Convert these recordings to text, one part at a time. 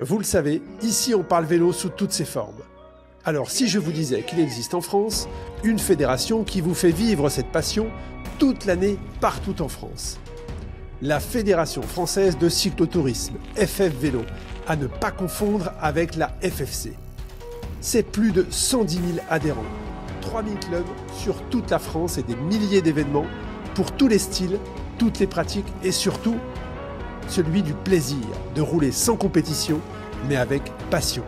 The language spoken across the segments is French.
Vous le savez, ici on parle vélo sous toutes ses formes. Alors si je vous disais qu'il existe en France une fédération qui vous fait vivre cette passion toute l'année partout en France. La Fédération française de cyclotourisme, FF Vélo, à ne pas confondre avec la FFC. C'est plus de 110 000 adhérents, 3 000 clubs sur toute la France et des milliers d'événements pour tous les styles, toutes les pratiques et surtout celui du plaisir de rouler sans compétition mais avec passion.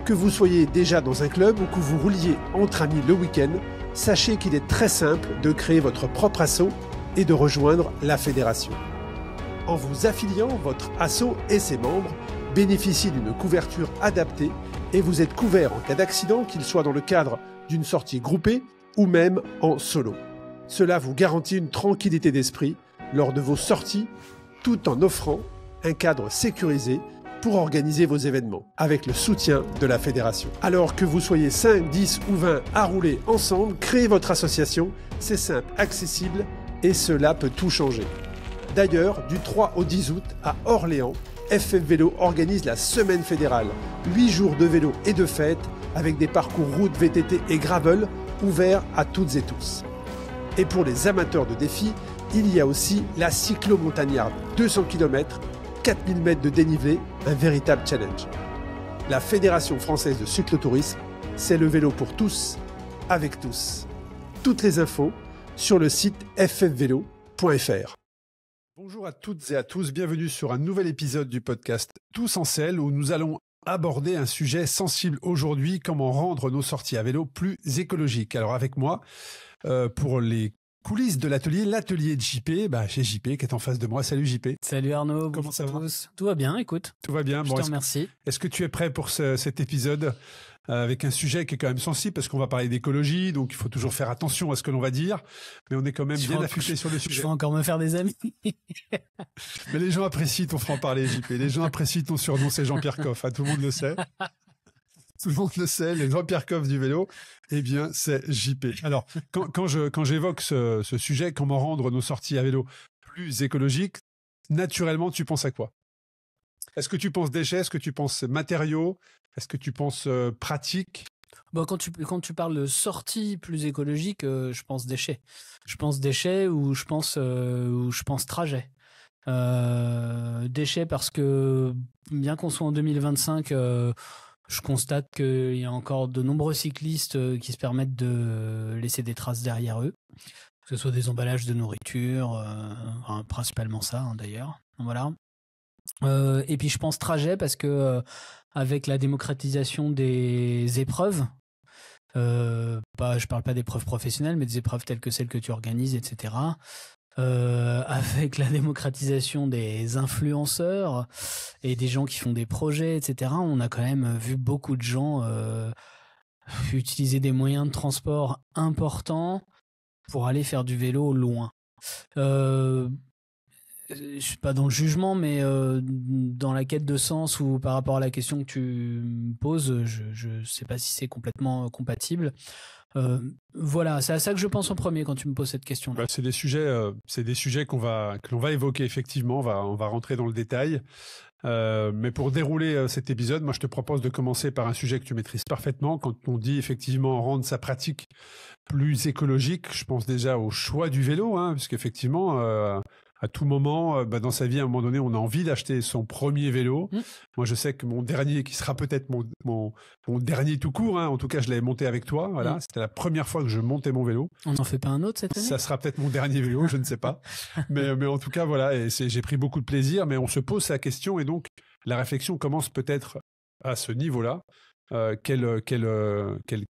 Que vous soyez déjà dans un club ou que vous rouliez entre amis le week-end, sachez qu'il est très simple de créer votre propre asso et de rejoindre la fédération. En vous affiliant, votre asso et ses membres bénéficient d'une couverture adaptée et vous êtes couvert en cas d'accident, qu'il soit dans le cadre d'une sortie groupée ou même en solo. Cela vous garantit une tranquillité d'esprit lors de vos sorties tout en offrant un cadre sécurisé pour organiser vos événements, avec le soutien de la fédération. Alors que vous soyez 5, 10 ou 20 à rouler ensemble, créez votre association, c'est simple, accessible et cela peut tout changer. D'ailleurs, du 3 au 10 août, à Orléans, FF Vélo organise la semaine fédérale, 8 jours de vélo et de fête, avec des parcours route, VTT et gravel ouverts à toutes et tous. Et pour les amateurs de défis, il y a aussi la cyclo-montagnarde, 200 km, 4000 mètres de dénivelé, un véritable challenge. La Fédération française de cyclotourisme, c'est le vélo pour tous, avec tous. Toutes les infos sur le site ffvélo.fr. Bonjour à toutes et à tous, bienvenue sur un nouvel épisode du podcast Tous en selle où nous allons aborder un sujet sensible aujourd'hui, comment rendre nos sorties à vélo plus écologiques. Alors avec moi, pour les coulisses de l'atelier de JP, j'ai JP qui est en face de moi. Salut JP. Salut Arnaud. Comment ça va ? Tout va bien, écoute. Tout va bien. Je te remercie. Est-ce que tu es prêt pour cet épisode avec un sujet qui est quand même sensible parce qu'on va parler d'écologie, donc il faut toujours faire attention à ce que l'on va dire, mais on est quand même bien affûté sur le sujet. Je vais encore me faire des amis. Mais les gens apprécient ton franc-parler, JP. Les gens apprécient ton surnom, c'est Jean-Pierre Coff. Tout le monde le sait. Tout le monde le sait, le Jean-Pierre Coff du vélo, eh bien, c'est JP. Alors, quand j'évoque ce sujet, comment rendre nos sorties à vélo plus écologiques, naturellement, tu penses à quoi ? Est-ce que tu penses déchets ? Est-ce que tu penses matériaux ? Est-ce que tu penses pratique ? Bon, quand tu parles de sortie plus écologique, je pense déchets. Je pense déchets ou je pense trajet. Déchets parce que bien qu'on soit en 2025, je constate qu'il y a encore de nombreux cyclistes qui se permettent de laisser des traces derrière eux, que ce soit des emballages de nourriture, principalement ça d'ailleurs. Voilà. Et puis je pense trajet parce que avec la démocratisation des épreuves, je parle pas d'épreuves professionnelles, mais des épreuves telles que celles que tu organises, etc. Avec la démocratisation des influenceurs et des gens qui font des projets, etc., on a quand même vu beaucoup de gens utiliser des moyens de transport importants pour aller faire du vélo loin. Je suis pas dans le jugement, mais dans la quête de sens ou par rapport à la question que tu me poses, je sais pas si c'est complètement compatible. Voilà, c'est à ça que je pense en premier quand tu me poses cette question-là. C'est des sujets que l'on va évoquer effectivement. On va rentrer dans le détail. Mais pour dérouler cet épisode, moi je te propose de commencer par un sujet que tu maîtrises parfaitement. Quand on dit effectivement rendre sa pratique plus écologique, je pense déjà au choix du vélo, puisqu'effectivement à tout moment, dans sa vie, à un moment donné, on a envie d'acheter son premier vélo. Moi, je sais que mon dernier, qui sera peut-être mon dernier tout court, en tout cas, je l'avais monté avec toi. Voilà, c'était la première fois que je montais mon vélo. On n'en fait pas un autre cette année ? Ça sera peut-être mon dernier vélo, je ne sais pas. mais en tout cas, voilà, j'ai pris beaucoup de plaisir. Mais on se pose la question et donc la réflexion commence peut-être à ce niveau-là. Quel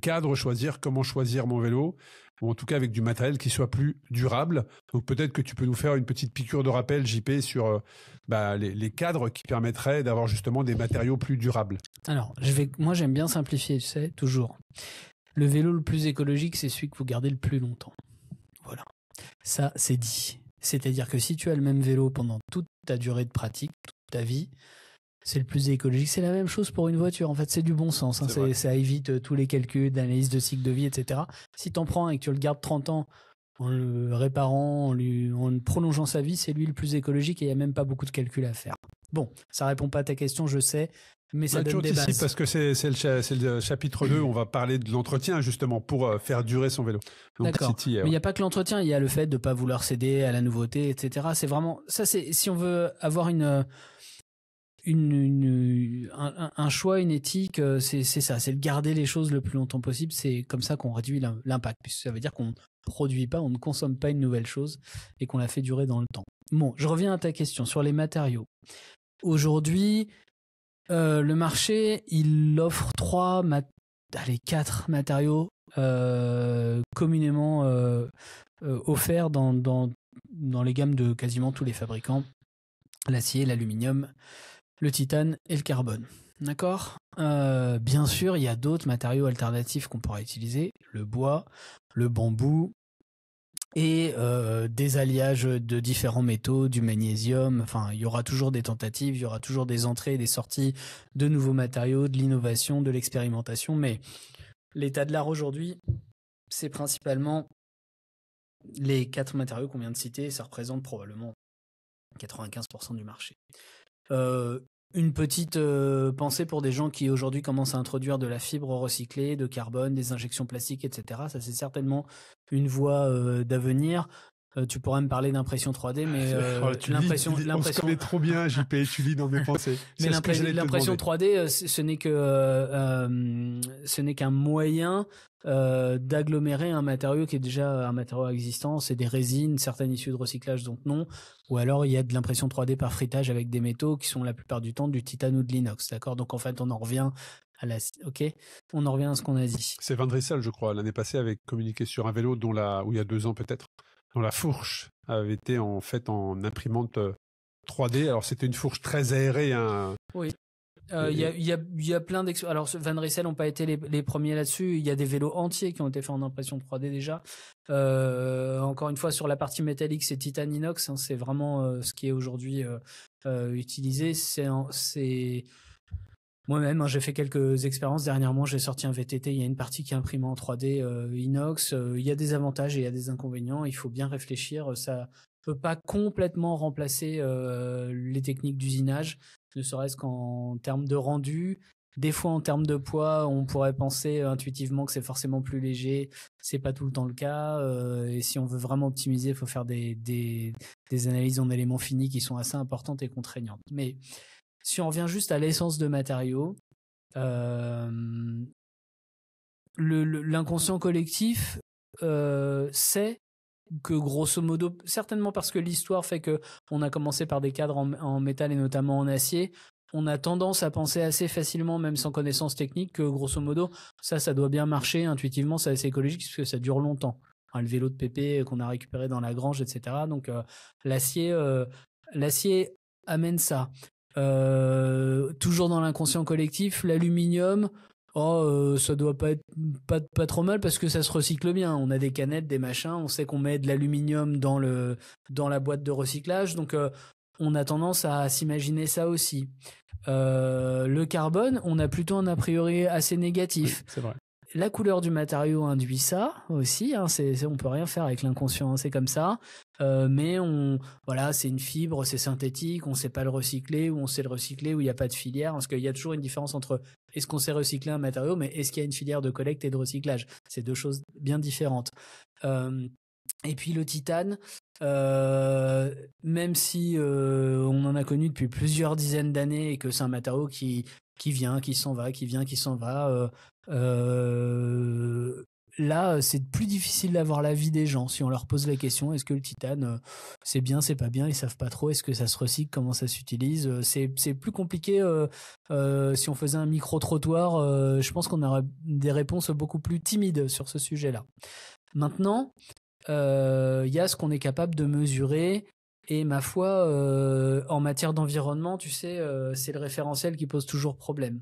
cadre choisir, comment choisir mon vélo, ou en tout cas avec du matériel qui soit plus durable. Donc peut-être que tu peux nous faire une petite piqûre de rappel, JP, sur les cadres qui permettraient d'avoir justement des matériaux plus durables. Alors, moi j'aime bien simplifier, tu sais, toujours. Le vélo le plus écologique, c'est celui que vous gardez le plus longtemps. Voilà. Ça, c'est dit. C'est-à-dire que si tu as le même vélo pendant toute ta durée de pratique, toute ta vie, c'est le plus écologique. C'est la même chose pour une voiture. En fait, c'est du bon sens. Ça évite tous les calculs d'analyse de cycle de vie, etc. Si tu en prends un et que tu le gardes 30 ans en le réparant, en prolongeant sa vie, c'est lui le plus écologique et il n'y a même pas beaucoup de calculs à faire. Bon, ça répond pas à ta question, je sais, mais ça donne tu des bases. parce que c'est le chapitre 2, on va parler de l'entretien justement pour faire durer son vélo. Donc, D'accord. Mais il n'y a pas que l'entretien, il y a le fait de pas vouloir céder à la nouveauté, etc. C'est vraiment ça. C'est si on veut avoir un choix, une éthique, c'est ça, c'est de garder les choses le plus longtemps possible. C'est comme ça qu'on réduit l'impact, puisque ça veut dire qu'on ne produit pas, on ne consomme pas une nouvelle chose et qu'on la fait durer dans le temps. Bon, je reviens à ta question sur les matériaux. Aujourd'hui, le marché, il offre 4 matériaux communément offerts dans les gammes de quasiment tous les fabricants: l'acier, l'aluminium, le titane et le carbone. D'accord ? Bien sûr, il y a d'autres matériaux alternatifs qu'on pourra utiliser: le bois, le bambou, et des alliages de différents métaux, du magnésium. Enfin, il y aura toujours des tentatives, il y aura toujours des entrées et des sorties de nouveaux matériaux, de l'innovation, de l'expérimentation. Mais l'état de l'art aujourd'hui, c'est principalement les 4 matériaux qu'on vient de citer, et ça représente probablement 95% du marché. Une petite pensée pour des gens qui aujourd'hui commencent à introduire de la fibre recyclée, de carbone, des injections plastiques, etc. Ça, c'est certainement une voie d'avenir. Tu pourrais me parler d'impression 3D, mais l'impression... On se connaît trop bien, JP, tu lis dans mes pensées. Mais l'impression 3D, ce n'est qu'un moyen d'agglomérer un matériau qui est déjà un matériau existant. C'est des résines, certaines issues de recyclage, donc non. Ou alors il y a de l'impression 3D par frittage avec des métaux qui sont la plupart du temps du titane ou de l'inox. D'accord ? Donc en fait, on en revient à on en revient à ce qu'on a dit. C'est Van Dressel, je crois, l'année passée, avait communiqué sur un vélo où il y a 2 ans peut-être, dont la fourche avait été en fait en imprimante 3D. Alors c'était une fourche très aérée. Hein. Oui. Il y a plein Alors Van Dressel n'ont pas été les premiers là-dessus. Il y a des vélos entiers qui ont été faits en impression 3D déjà. Encore une fois, sur la partie métallique, c'est titane inox. Hein, c'est vraiment ce qui est aujourd'hui utilisé. Moi-même, j'ai fait quelques expériences. Dernièrement, j'ai sorti un VTT. Il y a une partie qui est imprimée en 3D inox. Il y a des avantages et il y a des inconvénients. Il faut bien réfléchir. Ça peut pas complètement remplacer les techniques d'usinage, ne serait-ce qu'en termes de rendu. Des fois, en termes de poids, on pourrait penser intuitivement que c'est forcément plus léger. C'est pas tout le temps le cas. Et si on veut vraiment optimiser, il faut faire des analyses en éléments finis qui sont assez importantes et contraignantes. Mais si on revient juste à l'essence de matériaux, l'inconscient collectif sait que grosso modo, certainement parce que l'histoire fait que on a commencé par des cadres en métal et notamment en acier, on a tendance à penser assez facilement, même sans connaissance technique, que grosso modo, ça doit bien marcher. Intuitivement, c'est assez écologique parce que ça dure longtemps. Hein, le vélo de Pépé qu'on a récupéré dans la grange, etc. Donc l'acier amène ça. Toujours dans l'inconscient collectif, l'aluminium, ça doit pas être pas trop mal parce que ça se recycle bien. On a des canettes, des machins, on sait qu'on met de l'aluminium dans la boîte de recyclage, donc on a tendance à s'imaginer ça aussi. Le carbone, on a plutôt un a priori assez négatif. Oui, c'est vrai. La couleur du matériau induit ça aussi. Hein, on peut rien faire avec l'inconscient, hein, c'est comme ça. Mais c'est une fibre, c'est synthétique, on sait pas le recycler, ou on sait le recycler, où il n'y a pas de filière. Parce qu'il y a toujours une différence entre est-ce qu'on sait recycler un matériau, mais est-ce qu'il y a une filière de collecte et de recyclage. C'est 2 choses bien différentes. Et puis le titane, même si on en a connu depuis plusieurs dizaines d'années et que c'est un matériau qui vient, qui s'en va, qui vient, qui s'en va, là, c'est plus difficile d'avoir l'avis des gens. Si on leur pose la question, est-ce que le titane, c'est bien, c'est pas bien, ils savent pas trop, est-ce que ça se recycle, comment ça s'utilise, c'est plus compliqué. Si on faisait un micro-trottoir, je pense qu'on aurait des réponses beaucoup plus timides sur ce sujet-là. Maintenant, y a ce qu'on est capable de mesurer. Et ma foi, en matière d'environnement, tu sais, c'est le référentiel qui pose toujours problème.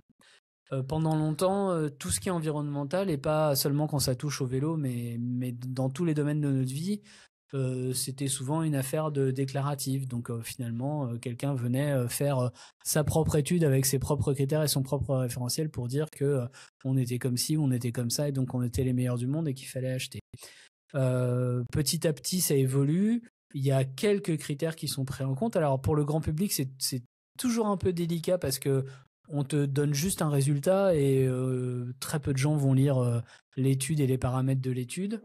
Pendant longtemps, tout ce qui est environnemental, et pas seulement quand ça touche au vélo, mais dans tous les domaines de notre vie, c'était souvent une affaire de déclaratif. Donc finalement, quelqu'un venait faire sa propre étude avec ses propres critères et son propre référentiel pour dire que on était comme ci, on était comme ça, et donc on était les meilleurs du monde et qu'il fallait acheter. Petit à petit, ça évolue. Il y a quelques critères qui sont pris en compte. Alors pour le grand public, c'est toujours un peu délicat parce que on te donne juste un résultat et très peu de gens vont lire l'étude et les paramètres de l'étude.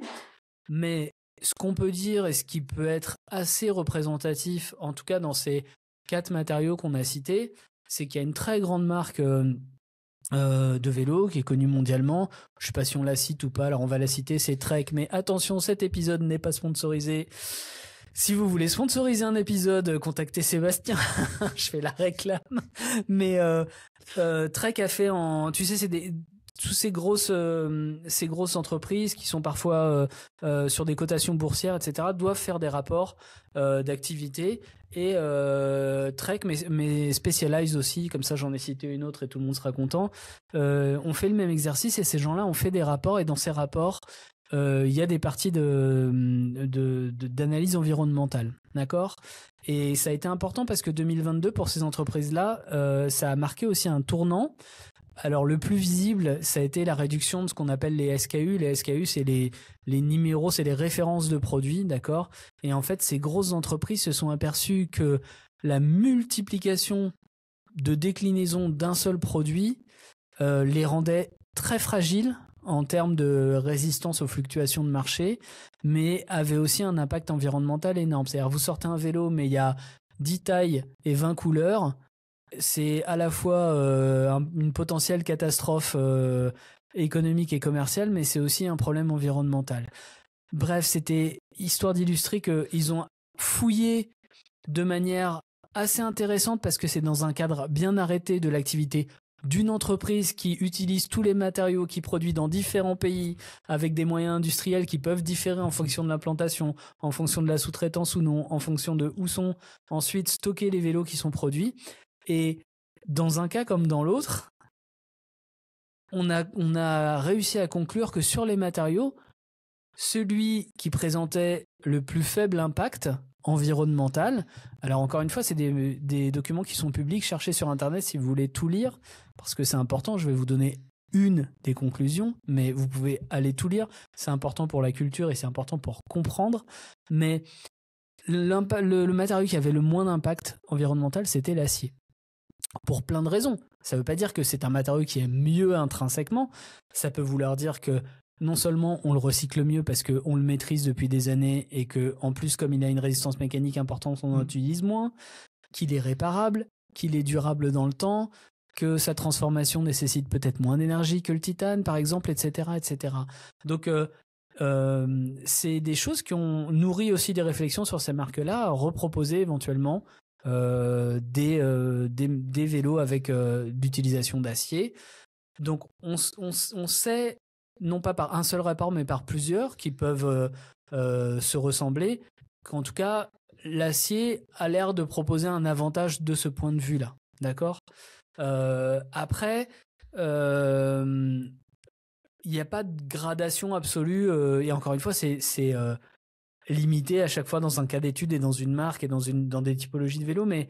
Mais ce qu'on peut dire et ce qui peut être assez représentatif, en tout cas dans ces 4 matériaux qu'on a cités, c'est qu'il y a une très grande marque de vélo qui est connue mondialement. Je ne sais pas si on la cite ou pas, alors on va la citer, c'est Trek. Mais attention, cet épisode n'est pas sponsorisé. Si vous voulez sponsoriser un épisode, contactez Sébastien. Je fais la réclame. Mais Trek a fait tu sais, c'est tous ces grosses entreprises qui sont parfois sur des cotations boursières, etc., doivent faire des rapports d'activité. Et Trek, mais Specialized aussi, comme ça j'en ai cité une autre et tout le monde sera content, on fait le même exercice et ces gens-là ont fait des rapports et dans ces rapports, il y a des parties d'analyse environnementale, d'accord ? Et ça a été important parce que 2022, pour ces entreprises-là, ça a marqué aussi un tournant. Alors le plus visible, ça a été la réduction de ce qu'on appelle les SKU. Les SKU, c'est les numéros, c'est les références de produits, d'accord ? Et en fait, ces grosses entreprises se sont aperçues que la multiplication de déclinaisons d'un seul produit les rendait très fragiles en termes de résistance aux fluctuations de marché, mais avait aussi un impact environnemental énorme. C'est-à-dire, vous sortez un vélo, mais il y a 10 tailles et 20 couleurs. C'est à la fois une potentielle catastrophe économique et commerciale, mais c'est aussi un problème environnemental. Bref, c'était histoire d'illustrer qu'ils ont fouillé de manière assez intéressante parce que c'est dans un cadre bien arrêté de l'activité d'une entreprise qui utilise tous les matériaux qui produit dans différents pays avec des moyens industriels qui peuvent différer en fonction de l'implantation, en fonction de la sous-traitance ou non, en fonction de où sont ensuite stockés les vélos qui sont produits. Et dans un cas comme dans l'autre, on a réussi à conclure que sur les matériaux, celui qui présentait le plus faible impact environnemental, alors encore une fois, c'est des documents qui sont publics, cherchez sur Internet si vous voulez tout lire, parce que c'est important, je vais vous donner une des conclusions, mais vous pouvez aller tout lire, c'est important pour la culture et c'est important pour comprendre, mais le matériau qui avait le moins d'impact environnemental, c'était l'acier. Pour plein de raisons. Ça ne veut pas dire que c'est un matériau qui est mieux intrinsèquement. Ça peut vouloir dire que non seulement on le recycle mieux parce qu'on le maîtrise depuis des années et qu'en plus, comme il a une résistance mécanique importante, on en utilise moins, qu'il est réparable, qu'il est durable dans le temps, que sa transformation nécessite peut-être moins d'énergie que le titane, par exemple, etc. etc. Donc, c'est des choses qui ont nourri aussi des réflexions sur ces marques-là, à reproposer éventuellement des vélos avec l'utilisation d'acier. Donc on sait, non pas par un seul rapport, mais par plusieurs qui peuvent se ressembler, qu'en tout cas, l'acier a l'air de proposer un avantage de ce point de vue-là. D'accord ? Après, il n'y a pas de gradation absolue, et encore une fois, c'est limité à chaque fois dans un cas d'étude et dans une marque et dans des typologies de vélo, mais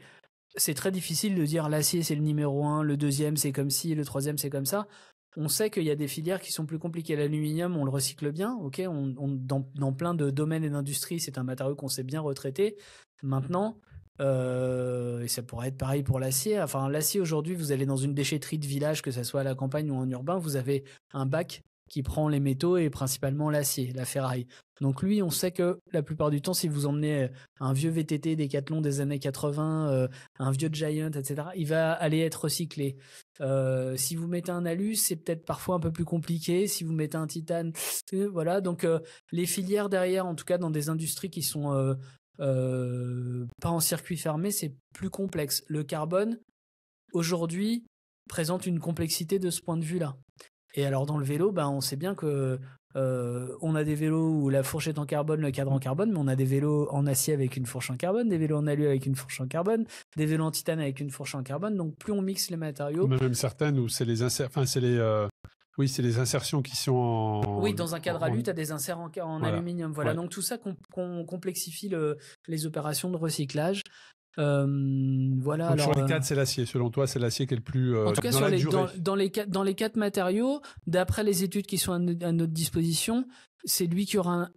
c'est très difficile de dire l'acier c'est le numéro 1, le deuxième c'est comme ci, le troisième c'est comme ça. On sait qu'il y a des filières qui sont plus compliquées. L'aluminium, on le recycle bien, ok, dans plein de domaines et d'industries, c'est un matériau qu'on sait bien retraiter. Maintenant, et ça pourrait être pareil pour l'acier. Enfin, l'acier aujourd'hui, vous allez dans une déchetterie de village, que ça soit à la campagne ou en urbain, vous avez un bac qui prend les métaux et principalement l'acier, la ferraille. Donc lui, on sait que la plupart du temps, si vous emmenez un vieux VTT Décathlon des années 80, un vieux Giant, etc., il va aller être recyclé. Si vous mettez un alu, c'est peut-être parfois un peu plus compliqué. Si vous mettez un titane, voilà. Donc les filières derrière, en tout cas dans des industries qui sont pas en circuit fermé, c'est plus complexe. Le carbone, aujourd'hui, présente une complexité de ce point de vue-là. Et alors dans le vélo, on sait bien que on a des vélos où la fourche est en carbone, le cadre en carbone, mais on a des vélos en acier avec une fourche en carbone, des vélos en alu avec une fourche en carbone, des vélos en titane avec une fourche en carbone. Donc plus on mixe les matériaux, même certaines où c'est les c'est les insertions qui sont en... Oui, dans un cadre alu, tu as des inserts en voilà. aluminium. Voilà. Ouais. Donc tout ça complexifie les opérations de recyclage. Voilà. Donc alors, sur les 4, c'est l'acier. Selon toi, c'est l'acier qui est le plus en tout cas, dans dans les 4 matériaux, d'après les études qui sont à notre disposition, c'est lui qui aura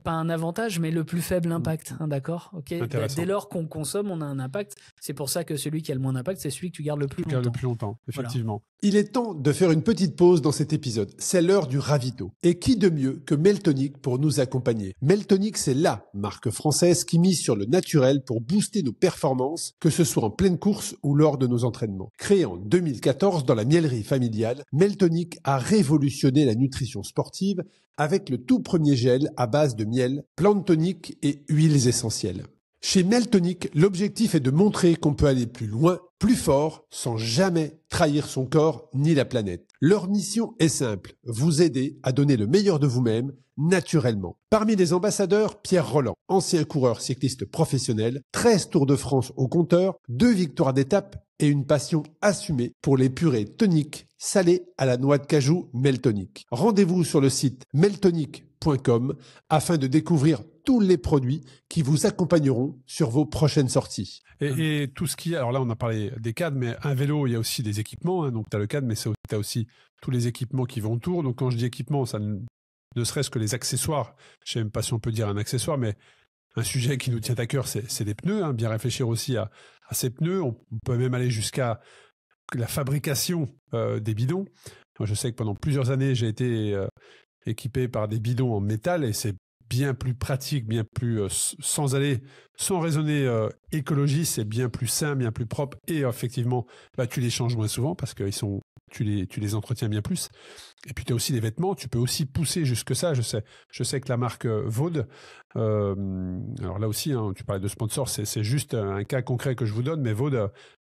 pas un avantage, mais le plus faible impact, hein, d'accord? Ok. Dès lors qu'on consomme, on a un impact. C'est pour ça que celui qui a le moins d'impact, c'est celui que tu gardes le plus longtemps. Le plus longtemps, effectivement. Voilà. Il est temps de faire une petite pause dans cet épisode. C'est l'heure du ravito. Et qui de mieux que Meltonic pour nous accompagner? Meltonic, c'est la marque française qui mise sur le naturel pour booster nos performances, que ce soit en pleine course ou lors de nos entraînements. Créé en 2014 dans la mielerie familiale, Meltonic a révolutionné la nutrition sportive avec le tout premier gel à base de miel, plantes toniques et huiles essentielles. Chez Meltonic, l'objectif est de montrer qu'on peut aller plus loin, plus fort, sans jamais trahir son corps ni la planète. Leur mission est simple, vous aider à donner le meilleur de vous-même, naturellement. Parmi les ambassadeurs, Pierre Rolland, ancien coureur cycliste professionnel, 13 Tours de France au compteur, 2 victoires d'étape et une passion assumée pour les purées toniques salées à la noix de cajou Meltonic. Rendez-vous sur le site meltonic.com afin de découvrir tous les produits qui vous accompagneront sur vos prochaines sorties. Et tout ce qui est, alors là on a parlé des cadres, mais un vélo, il y a aussi des équipements, hein, donc tu as le cadre, mais tu as aussi tous les équipements qui vont autour. Donc quand je dis équipement, ça ne serait-ce que les accessoires, je ne sais même pas si on peut dire un accessoire, mais un sujet qui nous tient à cœur, c'est des pneus, hein, bien réfléchir aussi à ces pneus. On peut même aller jusqu'à la fabrication des bidons. Moi, je sais que pendant plusieurs années, j'ai été équipé par des bidons en métal et c'est bien plus pratique, bien plus sans raisonner écologie, c'est bien plus sain, bien plus propre et effectivement, tu les changes moins souvent parce que tu les entretiens bien plus. Et puis tu as aussi des vêtements, tu peux aussi pousser jusque ça. Je sais que la marque Vaud, alors là aussi, hein, tu parlais de sponsor, c'est juste un cas concret que je vous donne, mais Vaud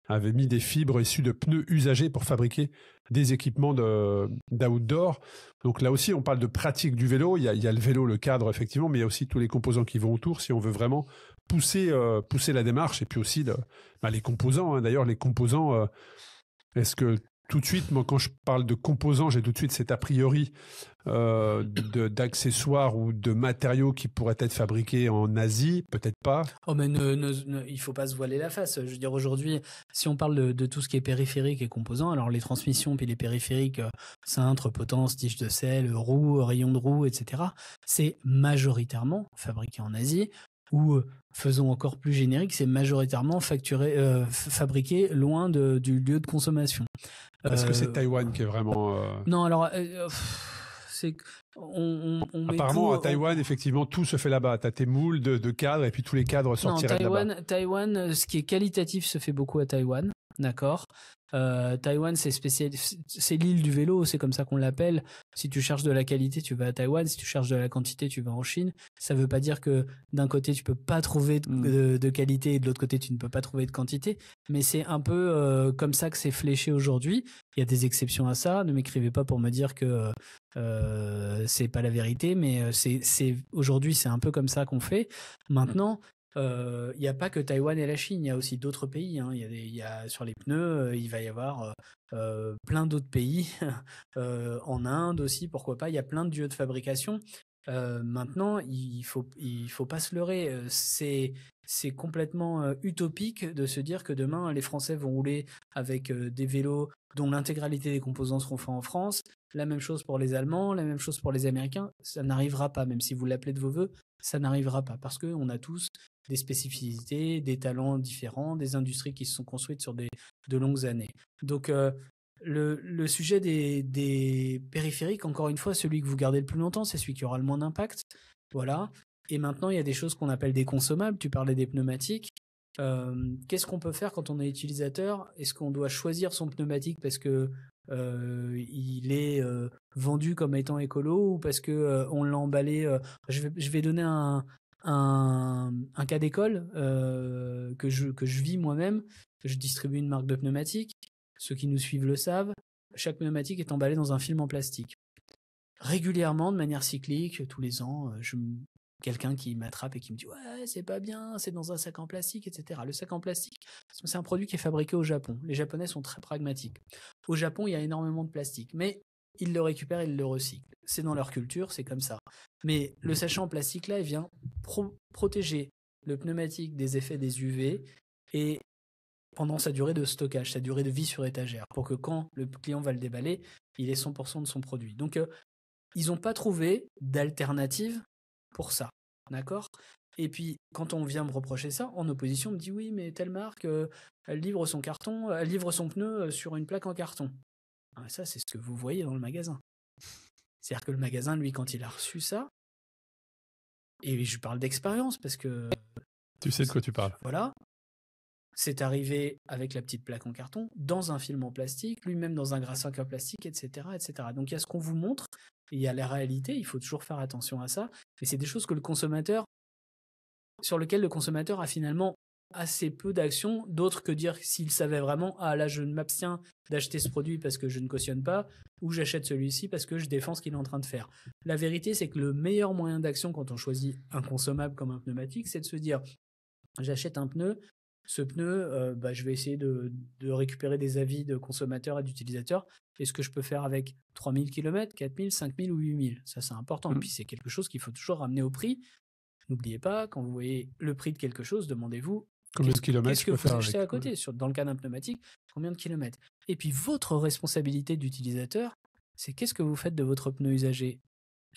avait mis des fibres issues de pneus usagés pour fabriquer des équipements d'outdoor. Donc là aussi, on parle de pratique du vélo. Il y a le vélo, le cadre, effectivement, mais il y a aussi tous les composants qui vont autour si on veut vraiment pousser la démarche. Et puis aussi les composants. Hein. D'ailleurs, les composants, est-ce que tout de suite, moi, quand je parle de composants, j'ai tout de suite cet a priori d'accessoires ou de matériaux qui pourraient être fabriqués en Asie, peut-être pas. Oh mais il faut pas se voiler la face. Je veux dire, aujourd'hui, si on parle de tout ce qui est périphérique et composants, alors les transmissions puis les périphériques, cintre, potence, tige de selle, roue, rayon de roue, etc., c'est majoritairement fabriqué en Asie. Ou faisons encore plus générique, c'est majoritairement fabriqué loin du lieu de consommation. Est-ce que c'est Taïwan qui est vraiment... Non, alors... c'est on apparemment à Taïwan, effectivement, tout se fait là-bas. Tu as tes moules de cadres et puis tous les cadres sortiraient de là-bas. Taïwan, ce qui est qualitatif se fait beaucoup à Taïwan, d'accord. Taïwan, c'est l'île du vélo, c'est comme ça qu'on l'appelle. Si tu cherches de la qualité, tu vas à Taïwan. Si tu cherches de la quantité, tu vas en Chine. Ça veut pas dire que d'un côté tu peux pas trouver de qualité et de l'autre côté tu ne peux pas trouver de quantité. Mais c'est un peu comme ça que c'est fléché aujourd'hui. Il y a des exceptions à ça. Ne m'écrivez pas pour me dire que c'est pas la vérité, mais aujourd'hui c'est un peu comme ça qu'on fait. Maintenant. Il n'y a pas que Taïwan et la Chine, il y a aussi d'autres pays. Hein. Il y a sur les pneus, il va y avoir plein d'autres pays. En Inde aussi, pourquoi pas. Il y a plein de lieux de fabrication. Maintenant, il faut pas se leurrer. C'est complètement utopique de se dire que demain, les Français vont rouler avec des vélos dont l'intégralité des composants seront faits en France. La même chose pour les Allemands, la même chose pour les Américains. Ça n'arrivera pas, même si vous l'appelez de vos voeux, ça n'arrivera pas parce qu'on a tous des spécificités, des talents différents, des industries qui se sont construites sur de longues années. Donc, le sujet des périphériques, encore une fois, celui que vous gardez le plus longtemps, c'est celui qui aura le moins d'impact. Voilà. Et maintenant, il y a des choses qu'on appelle des consommables. Tu parlais des pneumatiques. Qu'est-ce qu'on peut faire quand on est utilisateur? Est-ce qu'on doit choisir son pneumatique parce que il est vendu comme étant écolo ou parce que on l'a emballé? Je vais donner un cas d'école que je vis moi-même. Je distribue une marque de pneumatiques. Ceux qui nous suivent le savent. Chaque pneumatique est emballée dans un film en plastique. Régulièrement, de manière cyclique, tous les ans, quelqu'un qui m'attrape et qui me dit « Ouais, c'est pas bien, c'est dans un sac en plastique, etc. » Le sac en plastique, c'est un produit qui est fabriqué au Japon. Les Japonais sont très pragmatiques. Au Japon, il y a énormément de plastique, mais ils le récupèrent, ils le recyclent. C'est dans leur culture, c'est comme ça. Mais le sachet en plastique, là, il vient protéger le pneumatique des effets des UV et pendant sa durée de stockage, sa durée de vie sur étagère, pour que quand le client va le déballer, il ait 100% de son produit. Donc, ils n'ont pas trouvé d'alternative pour ça, d'accord? Et puis, quand on vient me reprocher ça, en opposition, on me dit oui, mais telle marque, elle livre son pneu sur une plaque en carton. Ah, ça, c'est ce que vous voyez dans le magasin. C'est-à-dire que le magasin, lui, quand il a reçu ça, et je parle d'expérience parce que... Tu sais de quoi tu parles. Voilà. C'est arrivé avec la petite plaque en carton, dans un film en plastique, lui-même dans un grassac en plastique, etc., etc. Donc il y a ce qu'on vous montre, et il y a la réalité, il faut toujours faire attention à ça, mais c'est des choses que sur lesquelles le consommateur a finalement assez peu d'action, d'autres que dire s'il savait vraiment, ah là je m'abstiens d'acheter ce produit parce que je ne cautionne pas, ou j'achète celui-ci parce que je défends ce qu'il est en train de faire. La vérité, c'est que le meilleur moyen d'action quand on choisit un consommable comme un pneumatique, c'est de se dire, j'achète un pneu, ce pneu, je vais essayer de récupérer des avis de consommateurs et d'utilisateurs. Est-ce que je peux faire avec 3000 km, 4000, 5000 ou 8000 ? Ça, c'est important. Et puis, c'est quelque chose qu'il faut toujours ramener au prix. N'oubliez pas, quand vous voyez le prix de quelque chose, demandez-vous combien de kilomètres qu'est-ce que vous achetez à côté. Dans le cas d'un pneumatique, combien de kilomètres ? Et puis, votre responsabilité d'utilisateur, c'est qu'est-ce que vous faites de votre pneu usagé ?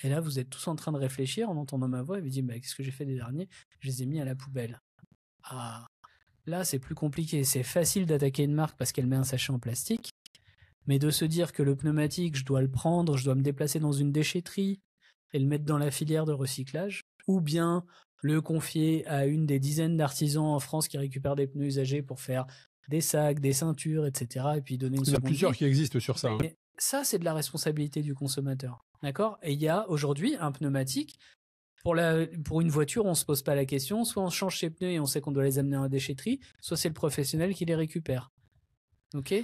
Et là, vous êtes tous en train de réfléchir en entendant ma voix et vous dites, qu'est-ce que j'ai fait des derniers ? Je les ai mis à la poubelle. Ah, là, c'est plus compliqué. C'est facile d'attaquer une marque parce qu'elle met un sachet en plastique, mais de se dire que le pneumatique, je dois le prendre, je dois me déplacer dans une déchetterie et le mettre dans la filière de recyclage, ou bien le confier à une des dizaines d'artisans en France qui récupèrent des pneus usagés pour faire des sacs, des ceintures, etc. et puis donner une seconde vie. Il y a plusieurs qui existent sur ça. Mais ça, c'est de la responsabilité du consommateur. D'accord ? Et il y a aujourd'hui un pneumatique. Pour une voiture, on ne se pose pas la question. Soit on change ses pneus et on sait qu'on doit les amener à la déchetterie, soit c'est le professionnel qui les récupère. Ok ?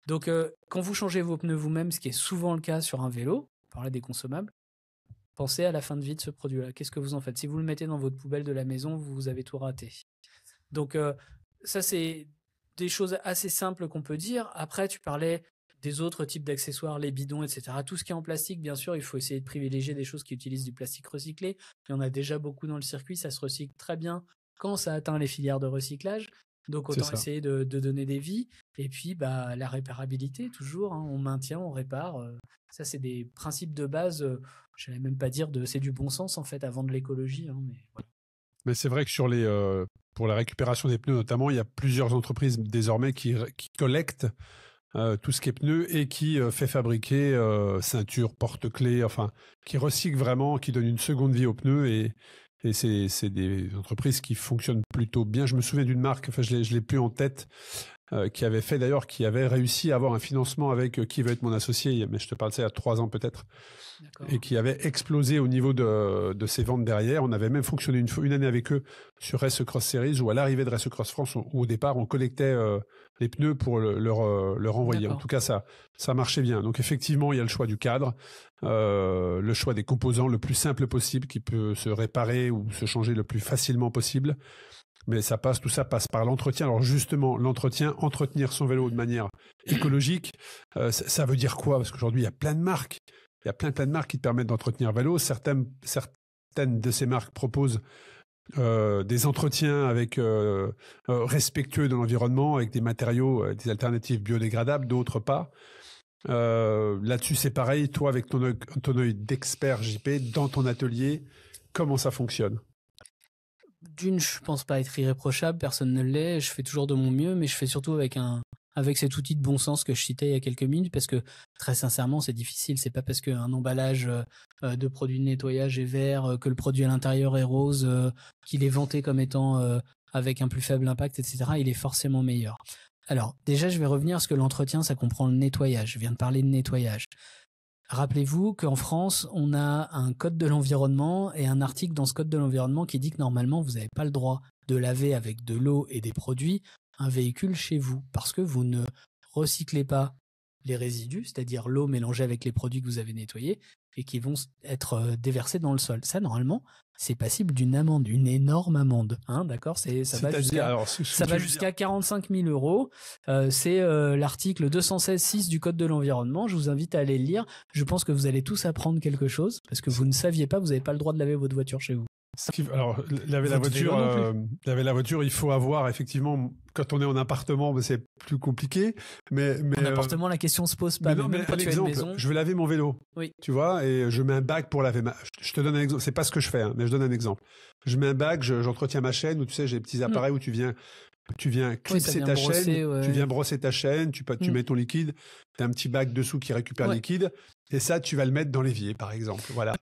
Donc, quand vous changez vos pneus vous-même, ce qui est souvent le cas sur un vélo, on parlait des consommables, pensez à la fin de vie de ce produit-là. Qu'est-ce que vous en faites ? Si vous le mettez dans votre poubelle de la maison, vous avez tout raté. Donc, ça, c'est des choses assez simples qu'on peut dire. Après, tu parlais des autres types d'accessoires, les bidons, etc. Tout ce qui est en plastique, bien sûr, il faut essayer de privilégier des choses qui utilisent du plastique recyclé. Il y en a déjà beaucoup dans le circuit, ça se recycle très bien quand ça atteint les filières de recyclage. Donc autant essayer de donner des vies. Et puis la réparabilité, toujours, on maintient, on répare. Ça, c'est des principes de base, je n'allais même pas dire c'est du bon sens en fait, avant de l'écologie. Mais voilà. Mais c'est vrai que pour la récupération des pneus notamment, il y a plusieurs entreprises désormais qui collectent tout ce qui est pneus et qui fait fabriquer ceintures, porte-clés, enfin, qui recycle vraiment, qui donne une seconde vie aux pneus et c'est des entreprises qui fonctionnent plutôt bien. Je me souviens d'une marque, enfin je l'ai plus en tête, qui avait réussi à avoir un financement avec qui veut être mon associé, mais je te parle ça il y a 3 ans peut-être. D'accord. Et qui avait explosé au niveau de ses ventes derrière. On avait même fonctionné une année avec eux sur Race Cross Series, où à l'arrivée de Race Cross France, où au départ on collectait les pneus pour leur envoyer. D'accord. En tout cas, ça marchait bien. Donc effectivement, il y a le choix du cadre, le choix des composants le plus simple possible, qui peut se réparer ou se changer le plus facilement possible. Mais tout ça passe par l'entretien. Alors justement, entretenir son vélo de manière écologique, ça veut dire quoi ? Parce qu'aujourd'hui, il y a plein de marques. Il y a plein de marques qui te permettent d'entretenir vélo. Certaines de ces marques proposent des entretiens respectueux de l'environnement, avec des matériaux, des alternatives biodégradables, d'autres pas. Là-dessus, c'est pareil. Toi, avec ton œil d'expert JP, dans ton atelier, comment ça fonctionne ? D'une, je pense pas être irréprochable, personne ne l'est. Je fais toujours de mon mieux, mais je fais surtout avec cet outil de bon sens que je citais il y a quelques minutes, parce que très sincèrement, c'est difficile. C'est pas parce qu'un emballage de produit de nettoyage est vert, que le produit à l'intérieur est rose, qu'il est vanté comme étant avec un plus faible impact, etc. Il est forcément meilleur. Alors, déjà, je vais revenir à ce que l'entretien, ça comprend le nettoyage. Je viens de parler de nettoyage. Rappelez-vous qu'en France, on a un code de l'environnement et un article dans ce code de l'environnement qui dit que normalement, vous n'avez pas le droit de laver avec de l'eau et des produits un véhicule chez vous parce que vous ne recyclez pas les résidus, c'est-à-dire l'eau mélangée avec les produits que vous avez nettoyés et qui vont être déversés dans le sol. Ça, normalement, c'est passible d'une amende, une énorme amende. D'accord ? Ça va jusqu'à 45 000 €. C'est l'article 216.6 du Code de l'environnement. Je vous invite à aller le lire. Je pense que vous allez tous apprendre quelque chose parce que vous ne saviez pas, vous n'avez pas le droit de laver votre voiture chez vous. Alors, laver la voiture, il faut avoir effectivement, quand on est en appartement, c'est plus compliqué. Mais en appartement, la question se pose pas. Mais quand tu as une maison, je vais laver mon vélo, oui. Tu vois, et je mets un bac pour laver Je te donne un exemple. C'est pas ce que je fais, hein, mais je donne un exemple. Je mets un bac, j'entretiens ma chaîne, où tu sais, j'ai des petits appareils où tu viens clipser ta chaîne, ouais. Tu viens brosser ta chaîne, tu mets ton liquide, tu as un petit bac dessous qui récupère le liquide, et ça, tu vas le mettre dans l'évier, par exemple. Voilà.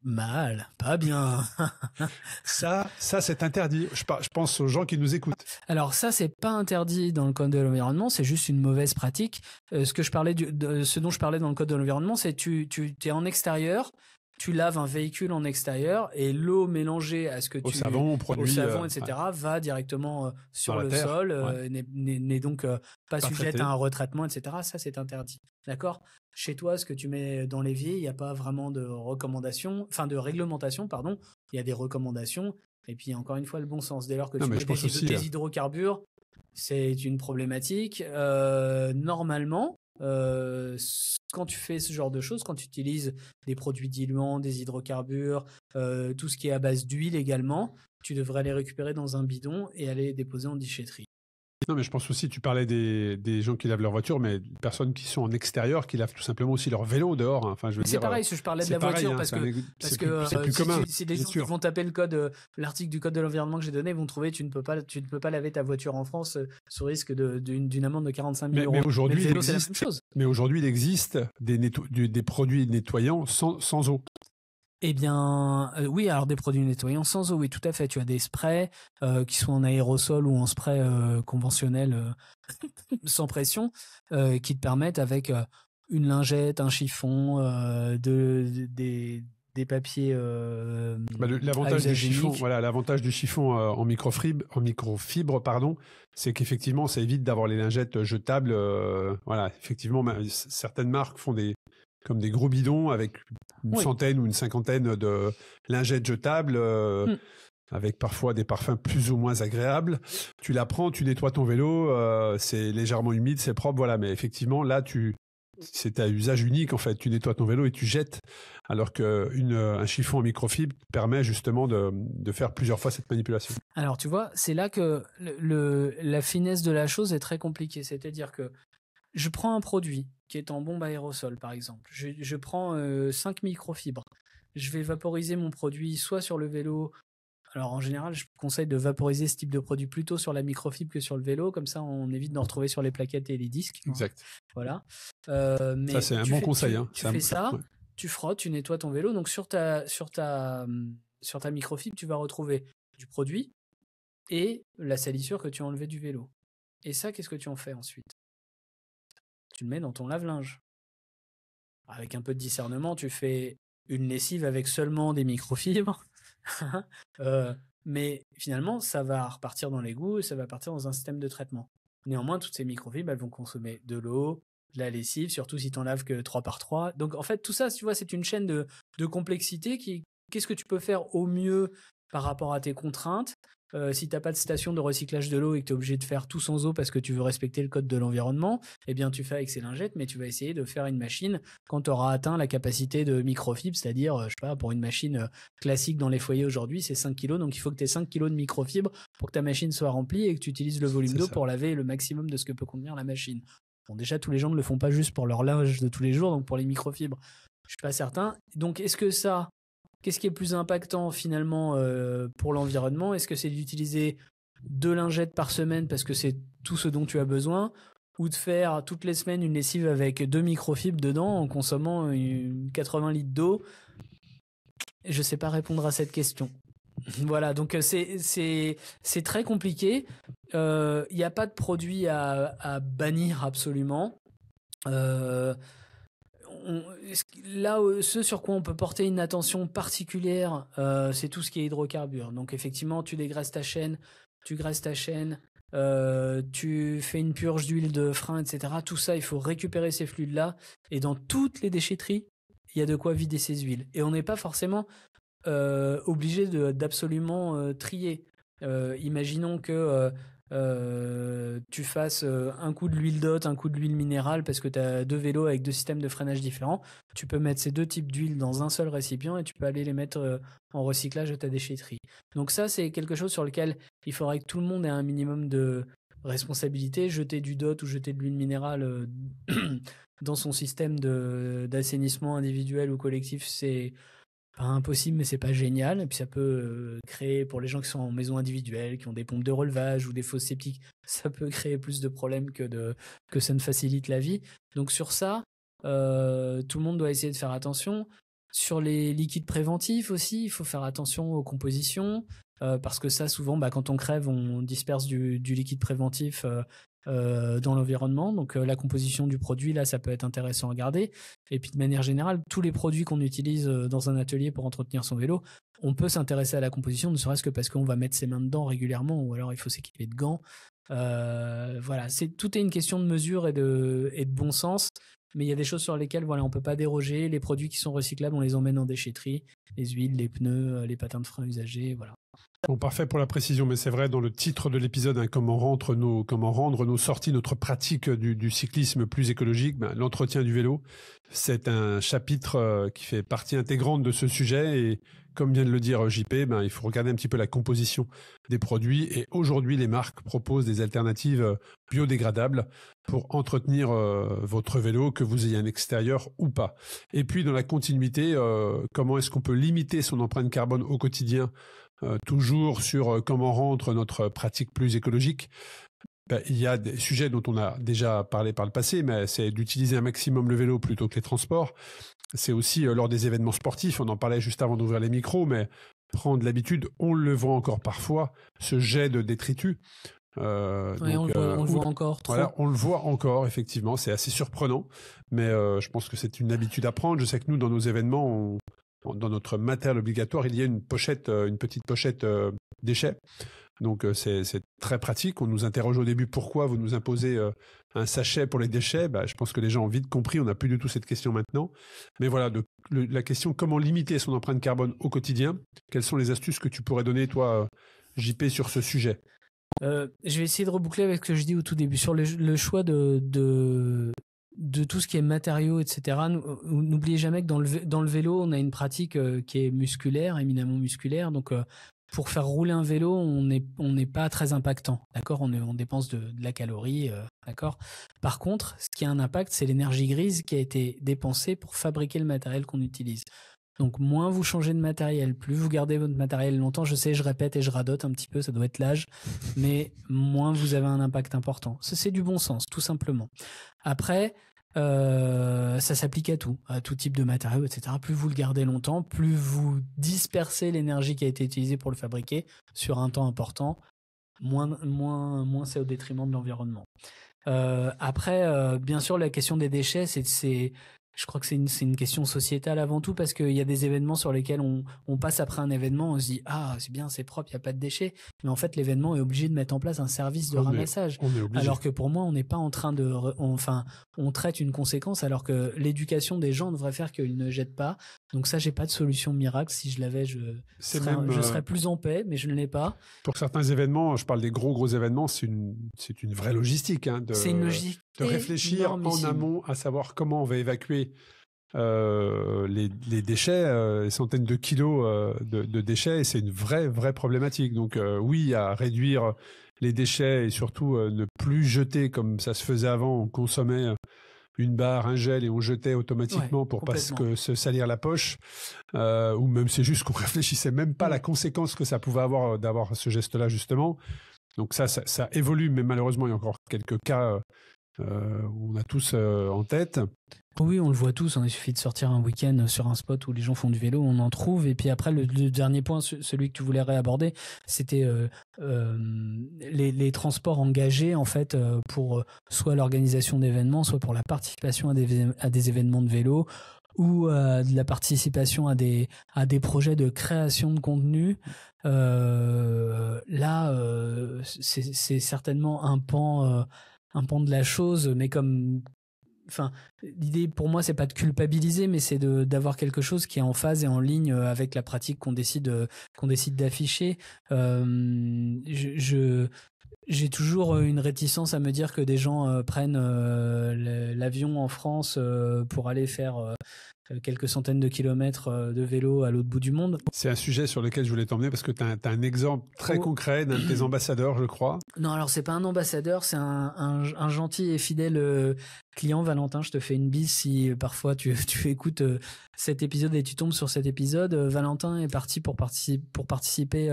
Mal, pas bien. ça c'est interdit. Je pense aux gens qui nous écoutent. Alors ça, c'est pas interdit dans le code de l'environnement, c'est juste une mauvaise pratique. Ce dont je parlais dans le code de l'environnement, c'est tu es en extérieur, tu laves un véhicule en extérieur et l'eau mélangée à ce que au savon, etc. va directement sur le sol, n'est donc pas sujette à un retraitement, etc. Ça, c'est interdit. D'accord ? Chez toi, ce que tu mets dans l'évier, il n'y a pas vraiment de réglementation, pardon. Il y a des recommandations. Et puis, encore une fois, le bon sens. Dès lors que tu mets des hydrocarbures, c'est une problématique. Normalement, quand tu fais ce genre de choses, quand tu utilises des produits diluants, des hydrocarbures, tout ce qui est à base d'huile également, tu devrais les récupérer dans un bidon et aller les déposer en déchetterie. Non, mais je pense aussi, tu parlais des gens qui lavent leur voiture, mais des personnes qui sont en extérieur, qui lavent tout simplement aussi leur vélo dehors. Hein. Enfin, c'est pareil, je parlais de la voiture, parce que c'est plus commun. Si les gens qui vont taper l'article du code de l'environnement que j'ai donné, vont trouver tu ne peux pas laver ta voiture en France sous risque d'une amende de 45 000 euros. Mais aujourd'hui, c'est la même chose. Mais aujourd'hui, il existe des produits nettoyants sans eau. Eh bien, oui, alors des produits nettoyants sans eau, oui, tout à fait. Tu as des sprays qui sont en aérosol ou en spray conventionnel sans pression qui te permettent avec une lingette, un chiffon, des papiers. L'avantage du chiffon en microfibre, c'est qu'effectivement, ça évite d'avoir les lingettes jetables. Effectivement, certaines marques font comme des gros bidons avec une centaine ou une cinquantaine de lingettes jetables, avec parfois des parfums plus ou moins agréables. Tu la prends, tu nettoies ton vélo, c'est légèrement humide, c'est propre, voilà. Mais effectivement, là, c'est à usage unique, en fait. Tu nettoies ton vélo et tu jettes, alors qu'un chiffon en microfibre permet justement de faire plusieurs fois cette manipulation. Alors, tu vois, c'est là que la finesse de la chose est très compliquée. C'est-à-dire que je prends un produit qui est en bombe aérosol, par exemple. Je prends 5 microfibres. Je vais vaporiser mon produit soit sur le vélo. Alors, en général, je conseille de vaporiser ce type de produit plutôt sur la microfibre que sur le vélo. Comme ça, on évite d'en retrouver sur les plaquettes et les disques. Exact. Voilà. Mais ça, c'est un bon conseil. Tu fais ça, tu frottes, tu nettoies ton vélo. Donc, sur ta microfibre, tu vas retrouver du produit et la salissure que tu as enlevée du vélo. Et ça, qu'est-ce que tu en fais ensuite ? Tu le mets dans ton lave-linge. Avec un peu de discernement, tu fais une lessive avec seulement des microfibres. Mais finalement, ça va repartir dans l'égout et ça va partir dans un système de traitement. Néanmoins, toutes ces microfibres, elles vont consommer de l'eau, de la lessive, surtout si tu n'en laves que 3 par 3. Donc, en fait, tout ça, tu vois, c'est une chaîne de complexité qu'est-ce que tu peux faire au mieux par rapport à tes contraintes. Si tu n'as pas de station de recyclage de l'eau et que tu es obligé de faire tout sans eau parce que tu veux respecter le code de l'environnement, eh bien tu fais avec ces lingettes, mais tu vas essayer de faire une machine quand tu auras atteint la capacité de microfibre, c'est-à-dire, je sais pas, pour une machine classique dans les foyers aujourd'hui, c'est 5 kg, donc il faut que tu aies 5 kg de microfibre pour que ta machine soit remplie et que tu utilises le volume d'eau pour laver le maximum de ce que peut contenir la machine. Bon, déjà, tous les gens ne le font pas juste pour leur linge de tous les jours, donc pour les microfibres, je suis pas certain. Donc, qu'est-ce qui est plus impactant finalement pour l'environnement ? Est-ce que c'est d'utiliser 2 lingettes par semaine parce que c'est tout ce dont tu as besoin, ou de faire toutes les semaines une lessive avec 2 microfibres dedans en consommant 80 litres d'eau ? Je ne sais pas répondre à cette question. Voilà, donc c'est très compliqué. Il n'y a pas de produit à bannir absolument. Là, ce sur quoi on peut porter une attention particulière, c'est tout ce qui est hydrocarbures. Donc effectivement, tu dégraisses ta chaîne, tu graisses ta chaîne, tu fais une purge d'huile de frein, etc. Tout ça, il faut récupérer ces fluides-là. Et dans toutes les déchetteries, il y a de quoi vider ces huiles. Et on n'est pas forcément obligé d'absolument trier. Imaginons que tu fasses un coup de l'huile d'ot, un coup de l'huile minérale parce que tu as 2 vélos avec 2 systèmes de freinage différents. Tu peux mettre ces 2 types d'huile dans un seul récipient et tu peux aller les mettre en recyclage à ta déchetterie. Donc ça, c'est quelque chose sur lequel il faudrait que tout le monde ait un minimum de responsabilité. Jeter du DOT ou jeter de l'huile minérale dans son système d'assainissement individuel ou collectif, c'est pas impossible, mais c'est pas génial. Et puis ça peut créer, pour les gens qui sont en maison individuelle, qui ont des pompes de relevage ou des fosses septiques, ça peut créer plus de problèmes que ça ne facilite la vie. Donc sur ça, tout le monde doit essayer de faire attention. Sur les liquides préventifs aussi, il faut faire attention aux compositions, parce que ça, souvent, quand on crève, on disperse du liquide préventif dans l'environnement. Donc la composition du produit, là, ça peut être intéressant à regarder. Et puis de manière générale, tous les produits qu'on utilise dans un atelier pour entretenir son vélo, on peut s'intéresser à la composition, ne serait-ce que parce qu'on va mettre ses mains dedans régulièrement, ou alors il faut s'équiper de gants. Voilà, tout est une question de mesure et de bon sens. Mais il y a des choses sur lesquelles on ne peut pas déroger. Les produits qui sont recyclables, on les emmène en déchetterie. Les huiles, les pneus, les patins de frein usagés, voilà. Bon, parfait pour la précision, mais c'est vrai, dans le titre de l'épisode, comment rendre nos sorties, notre pratique du cyclisme plus écologique, l'entretien du vélo, c'est un chapitre qui fait partie intégrante de ce sujet. Et comme vient de le dire JP, il faut regarder un petit peu la composition des produits. Et aujourd'hui, les marques proposent des alternatives biodégradables pour entretenir votre vélo, que vous ayez un extérieur ou pas. Et puis, dans la continuité, comment est-ce qu'on peut limiter son empreinte carbone au quotidien, toujours sur comment rendre notre pratique plus écologique. Il y a des sujets dont on a déjà parlé par le passé, mais c'est d'utiliser un maximum le vélo plutôt que les transports. C'est aussi lors des événements sportifs, on en parlait juste avant d'ouvrir les micros, mais prendre l'habitude, on le voit encore parfois, ce jet de détritus. On le voit encore trop. Voilà, on le voit encore, effectivement, c'est assez surprenant, mais je pense que c'est une habitude à prendre. Je sais que nous, dans nos événements, dans notre matériel obligatoire, il y a une petite pochette déchets. Donc c'est très pratique. On nous interroge au début pourquoi vous nous imposez un sachet pour les déchets. Je pense que les gens ont vite compris. On n'a plus du tout cette question maintenant. Mais voilà, la question comment limiter son empreinte carbone au quotidien. Quelles sont les astuces que tu pourrais donner, toi, JP, sur ce sujet? Je vais essayer de reboucler avec ce que je dis au tout début sur le choix de tout ce qui est matériaux, etc. N'oubliez jamais que dans le vélo, on a une pratique qui est musculaire, éminemment musculaire. Donc, pour faire rouler un vélo, on n'est pas très impactant, d'accord ? On dépense de la calorie, d'accord ? Par contre, ce qui a un impact, c'est l'énergie grise qui a été dépensée pour fabriquer le matériel qu'on utilise. Donc, moins vous changez de matériel, plus vous gardez votre matériel longtemps. Je sais, je répète et je radote un petit peu, ça doit être l'âge, mais moins vous avez un impact important. Ça, c'est du bon sens, tout simplement. Après, ça s'applique à tout type de matériaux, etc. Plus vous le gardez longtemps, plus vous dispersez l'énergie qui a été utilisée pour le fabriquer sur un temps important, moins c'est au détriment de l'environnement. Après, bien sûr, la question des déchets, je crois que c'est une question sociétale avant tout, parce qu'il y a des événements sur lesquels on passe après un événement, on se dit c'est bien, c'est propre, il n'y a pas de déchets, mais en fait l'événement est obligé de mettre en place un service de ramassage. Alors que pour moi, on n'est pas en train on traite une conséquence, alors que l'éducation des gens devrait faire qu'ils ne jettent pas. Donc ça, j'ai pas de solution miracle. Si je l'avais, je serais plus en paix, mais je ne l'ai pas. Pour certains événements, je parle des gros événements, c'est une vraie logistique. C'est une logique de réfléchir en amont à savoir comment on va évacuer les déchets, les centaines de kilos de déchets, et c'est une vraie problématique. Donc oui, à réduire les déchets et surtout ne plus jeter comme ça se faisait avant. On consommait une barre, un gel et on jetait automatiquement pour pas se salir la poche, ou même c'est juste qu'on réfléchissait même pas à la conséquence que ça pouvait avoir d'avoir ce geste-là justement. Donc ça évolue, mais malheureusement il y a encore quelques cas où on a tous en tête. Oui, on le voit tous, il suffit de sortir un week-end sur un spot où les gens font du vélo, on en trouve. Et puis après, le dernier point, celui que tu voulais réaborder, c'était les transports engagés, en fait, pour soit l'organisation d'événements, soit pour la participation à des événements de vélo, ou de la participation à des projets de création de contenu. C'est certainement un pan de la chose, mais comme enfin, l'idée pour moi, c'est pas de culpabiliser, mais c'est d'avoir quelque chose qui est en phase et en ligne avec la pratique qu'on décide d'afficher. J'ai toujours une réticence à me dire que des gens prennent l'avion en France pour aller faire quelques centaines de kilomètres de vélo à l'autre bout du monde. C'est un sujet sur lequel je voulais t'emmener parce que tu as un exemple très concret d'un de tes ambassadeurs, je crois. Non, alors c'est pas un ambassadeur, c'est un gentil et fidèle client. Valentin, je te fais une bise si parfois tu écoutes cet épisode et tu tombes sur cet épisode. Valentin est parti pour participer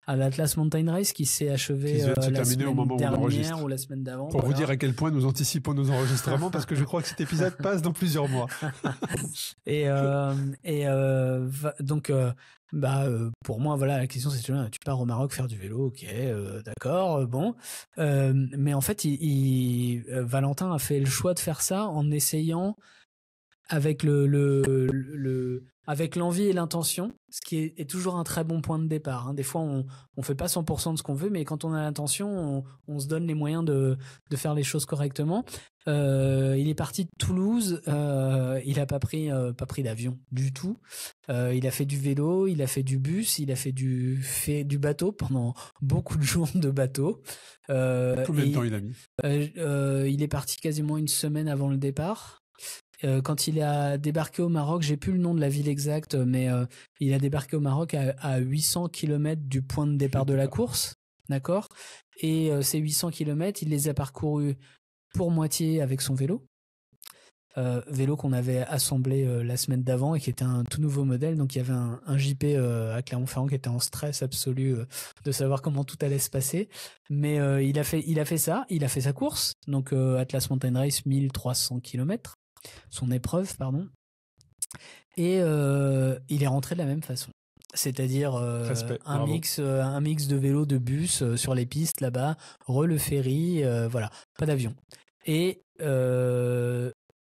à l'Atlas Mountain Race qui s'est achevé la semaine dernière ou la semaine d'avant. Pour vous dire à quel point nous anticipons nos enregistrements parce que je crois que cet épisode passe dans plusieurs mois. Donc pour moi, voilà, la question c'est tu pars au Maroc faire du vélo, ok, d'accord, bon. Mais en fait, Valentin a fait le choix de faire ça en essayant avec avec l'envie et l'intention, ce qui est toujours un très bon point de départ. Hein. Des fois, on fait pas 100% de ce qu'on veut, mais quand on a l'intention, on se donne les moyens de faire les choses correctement. Il est parti de Toulouse, il a pas pris d'avion du tout. Il a fait du vélo, il a fait du bus, il a fait du bateau pendant beaucoup de jours de bateau. Combien de temps il a mis ? Il est parti quasiment une semaine avant le départ. Quand il a débarqué au Maroc, j'ai plus le nom de la ville exacte, mais il a débarqué au Maroc à 800 km du point de départ de la course, d'accord ? Et ces 800 km, il les a parcourus pour moitié avec son vélo. Vélo qu'on avait assemblé la semaine d'avant et qui était un tout nouveau modèle. Donc il y avait un JP à Clermont-Ferrand qui était en stress absolu de savoir comment tout allait se passer. Mais il a fait ça, il a fait sa course. Donc Atlas Mountain Race 1300 km. Son épreuve, pardon. Et il est rentré de la même façon. C'est-à-dire un mix de vélo, de bus sur les pistes là-bas, le ferry, voilà, pas d'avion. Et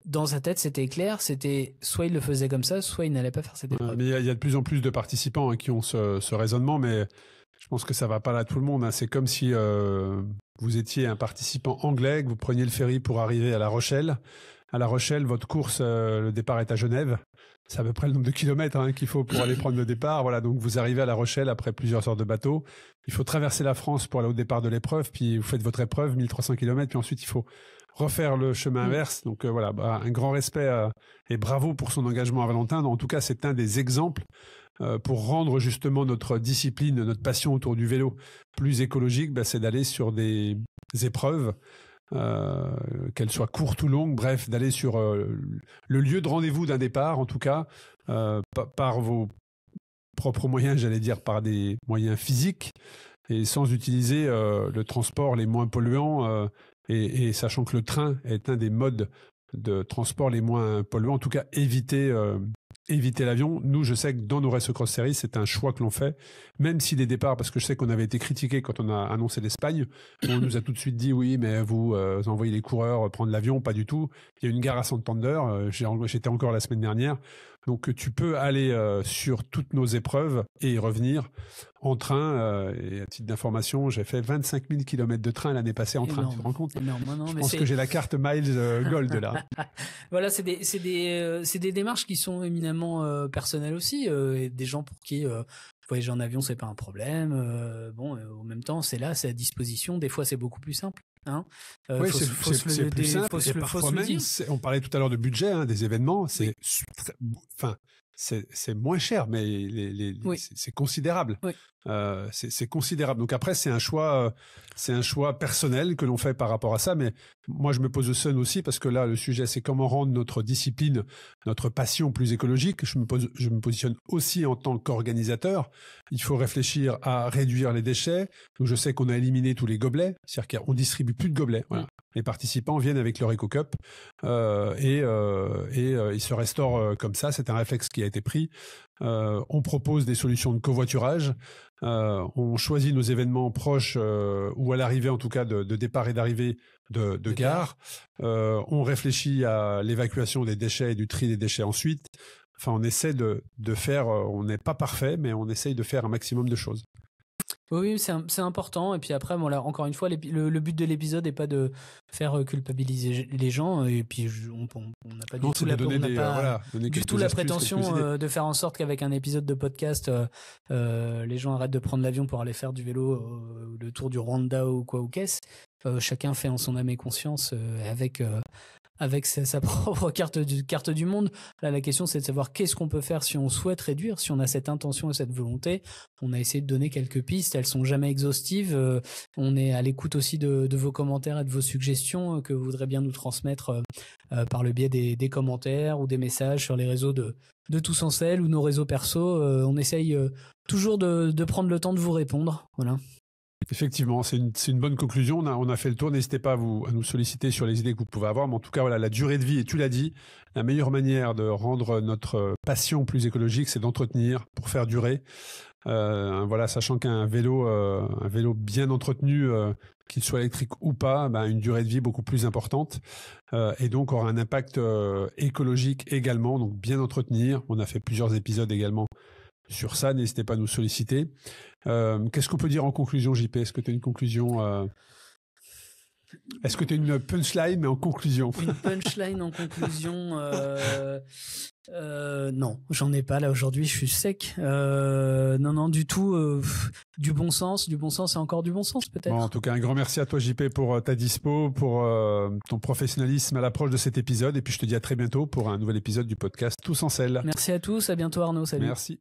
dans sa tête, c'était clair, c'était soit il le faisait comme ça, soit il n'allait pas faire cette épreuve. Mais il y a de plus en plus de participants qui ont ce raisonnement, mais je pense que ça va pas là à tout le monde. Hein. C'est comme si vous étiez un participant anglais, que vous preniez le ferry pour arriver à La Rochelle. À La Rochelle, votre course, le départ est à Genève. C'est à peu près le nombre de kilomètres qu'il faut pour aller prendre le départ. Voilà, donc vous arrivez à La Rochelle après plusieurs heures de bateau. Il faut traverser la France pour aller au départ de l'épreuve, puis vous faites votre épreuve, 1300 kilomètres, puis ensuite il faut refaire le chemin inverse. Donc voilà, un grand respect et bravo pour son engagement à Valentin. En tout cas, c'est un des exemples pour rendre justement notre discipline, notre passion autour du vélo plus écologique, c'est d'aller sur des épreuves qu'elle soit courte ou longue, bref, d'aller sur le lieu de rendez-vous d'un départ, en tout cas, par vos propres moyens, j'allais dire par des moyens physiques, et sans utiliser le transport les moins polluants, et sachant que le train est un des modes de transport les moins polluants, en tout cas éviter l'avion. Nous, je sais que dans nos Race Cross Series, c'est un choix que l'on fait, même si les départs, parce que je sais qu'on avait été critiqué quand on a annoncé l'Espagne, on nous a tout de suite dit oui, mais vous envoyez les coureurs prendre l'avion, pas du tout. Il y a une gare à Santander, j'étais encore la semaine dernière, donc tu peux aller sur toutes nos épreuves et y revenir en train. Et à titre d'information, j'ai fait 25 000 km de train l'année passée en train, tu te rends compte ? Non, je pense que j'ai la carte Miles Gold là. Voilà, c'est des démarches qui sont éminemment personnelles aussi, et des gens pour qui voyager en avion c'est pas un problème. En même temps c'est là, c'est à disposition. Des fois c'est beaucoup plus simple. Oui, c'est plus simple. Et parfois même, on parlait tout à l'heure de budget des événements. C'est moins cher, mais c'est considérable. Oui. C'est considérable. Donc après, c'est un choix personnel que l'on fait par rapport à ça. Mais moi, je me pose aussi parce que là, le sujet, c'est comment rendre notre discipline, notre passion plus écologique. Je me positionne aussi en tant qu'organisateur. Il faut réfléchir à réduire les déchets. Donc je sais qu'on a éliminé tous les gobelets, c'est-à-dire qu'on distribue plus de gobelets. Voilà. Les participants viennent avec leur Eco-Cup et ils se restaurent comme ça. C'est un réflexe qui a été pris. On propose des solutions de covoiturage. On choisit nos événements proches ou à l'arrivée en tout cas de départ et d'arrivée de gare. On réfléchit à l'évacuation des déchets et du tri des déchets ensuite. Enfin, on essaie de faire, on n'est pas parfait, mais on essaye de faire un maximum de choses. Oui, c'est important. Et puis après, bon, là, encore une fois, le but de l'épisode n'est pas de faire culpabiliser les gens. Et puis, on n'a pas du tout la prétention de faire en sorte qu'avec un épisode de podcast, les gens arrêtent de prendre l'avion pour aller faire du vélo, le tour du Rwanda ou quoi ou qu'est-ce. Chacun fait en son âme et conscience avec sa propre carte du monde. Là, la question, c'est de savoir qu'est-ce qu'on peut faire si on souhaite réduire, si on a cette intention et cette volonté. On a essayé de donner quelques pistes, elles sont jamais exhaustives. On est à l'écoute aussi de vos commentaires et de vos suggestions que vous voudrez bien nous transmettre par le biais des commentaires ou des messages sur les réseaux de Tous en Selle ou nos réseaux perso. On essaye toujours de prendre le temps de vous répondre. Voilà. Effectivement, c'est une bonne conclusion. On a fait le tour. N'hésitez pas à nous solliciter sur les idées que vous pouvez avoir. Mais en tout cas, voilà, la durée de vie, et tu l'as dit, la meilleure manière de rendre notre passion plus écologique, c'est d'entretenir pour faire durer. Voilà, sachant qu'un vélo bien entretenu, qu'il soit électrique ou pas, a une durée de vie beaucoup plus importante et donc aura un impact écologique également. Donc bien entretenir. On a fait plusieurs épisodes également sur ça, n'hésitez pas à nous solliciter. Qu'est-ce qu'on peut dire en conclusion, JP? Est-ce que tu as une conclusion Est-ce que tu as une punchline, mais en conclusion? Une punchline en conclusion non, j'en ai pas là aujourd'hui, je suis sec. Non, du tout. Du bon sens et encore du bon sens peut-être. Bon, en tout cas, un grand merci à toi, JP, pour ta dispo, pour ton professionnalisme à l'approche de cet épisode. Et puis je te dis à très bientôt pour un nouvel épisode du podcast Tous en Selle. Merci à tous, à bientôt Arnaud, salut. Merci.